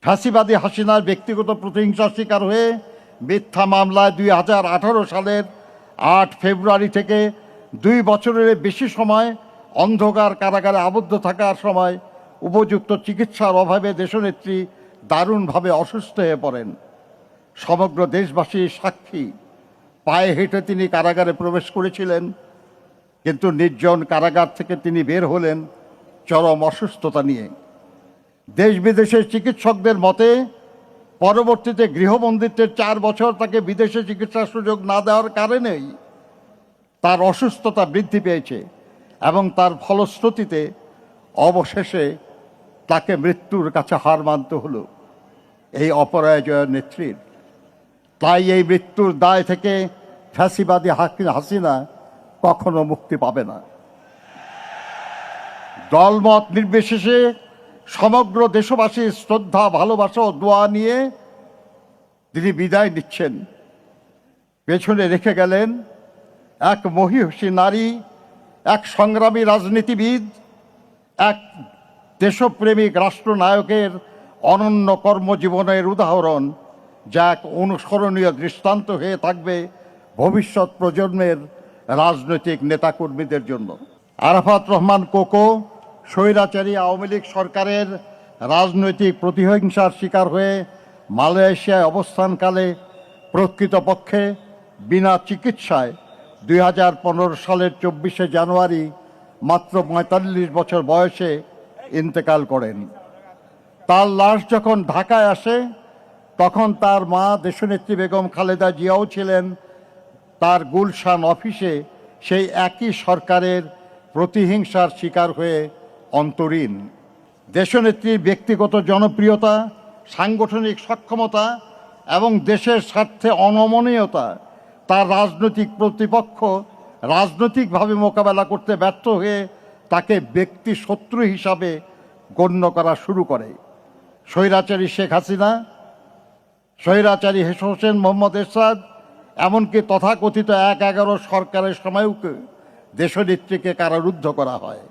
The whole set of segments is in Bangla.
ফ্যাসিবাদী হাসিনার ব্যক্তিগত প্রতিহিংসার শিকার হয়ে মিথ্যা মামলায় 2018 সালের 8 ফেব্রুয়ারি থেকে 2 বছরের বেশি সময় অন্ধকার কারাগারে আবদ্ধ থাকার সময় উপযুক্ত চিকিৎসার অভাবে দেশনেত্রী দারুণভাবে অসুস্থ হয়ে পড়েন। সমগ্র দেশবাসী সাক্ষী। পায়ে হেঁটে তিনি কারাগারে প্রবেশ করেছিলেন, কিন্তু নির্জন কারাগার থেকে তিনি বের হলেন চরম অসুস্থতা নিয়ে। দেশ বিদেশের চিকিৎসকদের মতে পরবর্তীতে গৃহবন্দিত্বের 4 বছর তাকে বিদেশে চিকিৎসার সুযোগ না দেওয়ার কারণেই তার অসুস্থতা বৃদ্ধি পেয়েছে এবং তার ফলশ্রুতিতে অবশেষে তাকে মৃত্যুর কাছে হার মানতে হলো এই অপরাজয় নেত্রীর। তাই এই মৃত্যুর দায় থেকে ফ্যাসিবাদী হাসিনা কখনো মুক্তি পাবে না। দলমত নির্বিশেষে সমগ্র দেশবাসীর শ্রদ্ধা, ভালোবাসা ও দোয়া নিয়ে তিনি বিদায় নিচ্ছেন। পেছনে রেখে গেলেন এক মহিষী নারী, এক সংগ্রামী রাজনীতিবিদ, এক দেশপ্রেমিক রাষ্ট্রনায়কের অনন্য কর্মজীবনের উদাহরণ, যা এক অনুসরণীয় দৃষ্টান্ত হয়ে থাকবে ভবিষ্যৎ প্রজন্মের রাজনৈতিক নেতাকর্মীদের জন্য। আরাফাত রহমান কোকো স্বৈরাচারী আওয়ামী লীগ সরকারের রাজনৈতিক প্রতিহিংসার শিকার হয়ে মালয়েশিয়ায় অবস্থানকালে প্রকৃতপক্ষে বিনা চিকিৎসায় 2015 সালের 24শে জানুয়ারি মাত্র 45 বছর বয়সে ইন্তেকাল করেন। তার লাশ যখন ঢাকায় আসে তখন তার মা দেশনেত্রী বেগম খালেদা জিয়াও ছিলেন তার গুলশান অফিসে সেই একই সরকারের প্রতিহিংসার শিকার হয়ে অন্তরীণ। দেশনেত্রীর ব্যক্তিগত জনপ্রিয়তা, সাংগঠনিক সক্ষমতা এবং দেশের স্বার্থে অনমনীয়তা তার রাজনৈতিক প্রতিপক্ষ রাজনৈতিকভাবে মোকাবেলা করতে ব্যর্থ হয়ে তাকে ব্যক্তি শত্রু হিসাবে গণ্য করা শুরু করে। স্বৈরাচারী শেখ হাসিনা, স্বৈরাচারী হোসেন মোহাম্মদ এরশাদ, এমনকি তথাকথিত 1/11 সরকারের সময়ও দেশনেত্রীকে কারারুদ্ধ করা হয়।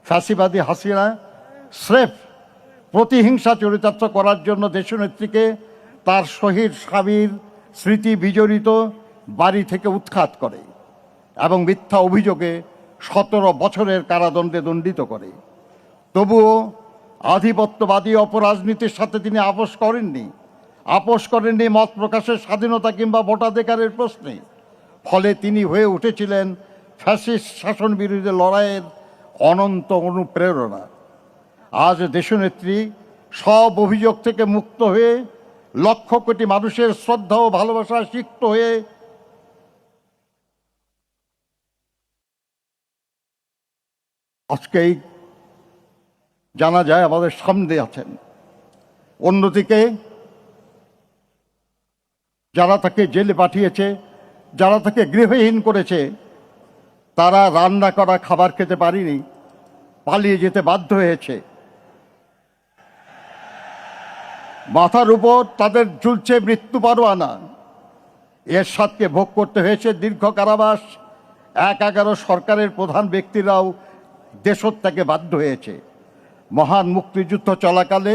ফ্যাসিবাদী হাসিনা স্রেফ প্রতিহিংসা চরিতার্থ করার জন্য দেশনেত্রীকে তার শহীদ স্বামীর স্মৃতি বিজড়িত বাড়ি থেকে উৎখাত করে এবং মিথ্যা অভিযোগে 17 বছরের কারাদণ্ডে দণ্ডিত করে। তবুও আধিপত্যবাদী অপরাজনীতির সাথে তিনি আপোষ করেননি মত প্রকাশের স্বাধীনতা কিংবা ভোটাধিকারের প্রশ্নে। ফলে তিনি হয়ে উঠেছিলেন ফ্যাসিস্ট শাসন বিরোধী লড়াইয়ের অনন্ত অনুপ্রেরণা। আজ দেশনেত্রী সব অভিযোগ থেকে মুক্ত হয়ে লক্ষ কোটি মানুষের শ্রদ্ধা ও ভালোবাসায় সিক্ত হয়ে আজকেই জানা যায় আমাদের সামনে আছেন। অন্যদিকে যারা তাকে জেলে পাঠিয়েছে, যারা তাকে গৃহহীন করেছে, তারা রান্না করা খাবার খেতে পারেনি, পালিয়ে যেতে বাধ্য হয়েছে। মাথার উপর তাদের ঝুলছে মৃত্যু পরোয়ানা। এরশাদকে ভোগ করতে হয়েছে দীর্ঘ কারাবাস। 1/11 সরকারের প্রধান ব্যক্তিরাও দেশত্যাগে বাধ্য হয়েছে। মহান মুক্তিযুদ্ধ চলাকালে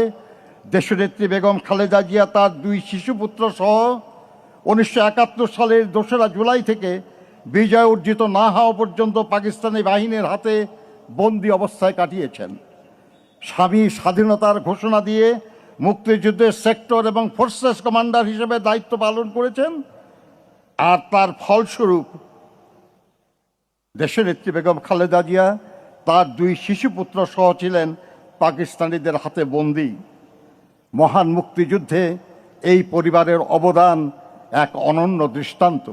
দেশনেত্রী বেগম খালেদা জিয়া তার 2 শিশুপুত্র সহ 1971 সালের 2রা জুলাই থেকে বিজয় অর্জিত না হওয়া পর্যন্ত পাকিস্তানি বাহিনীর হাতে বন্দী অবস্থায় কাটিয়েছেন। স্বামী স্বাধীনতার ঘোষণা দিয়ে মুক্তিযুদ্ধের সেক্টর এবং ফোর্সেস কমান্ডার হিসেবে দায়িত্ব পালন করেছেন। আর তার ফলস্বরূপ দেশনেত্রী বেগম খালেদা জিয়া তার 2 শিশুপুত্র সহ ছিলেন পাকিস্তানিদের হাতে বন্দী। মহান মুক্তিযুদ্ধে এই পরিবারের অবদান এক অনন্য দৃষ্টান্ত।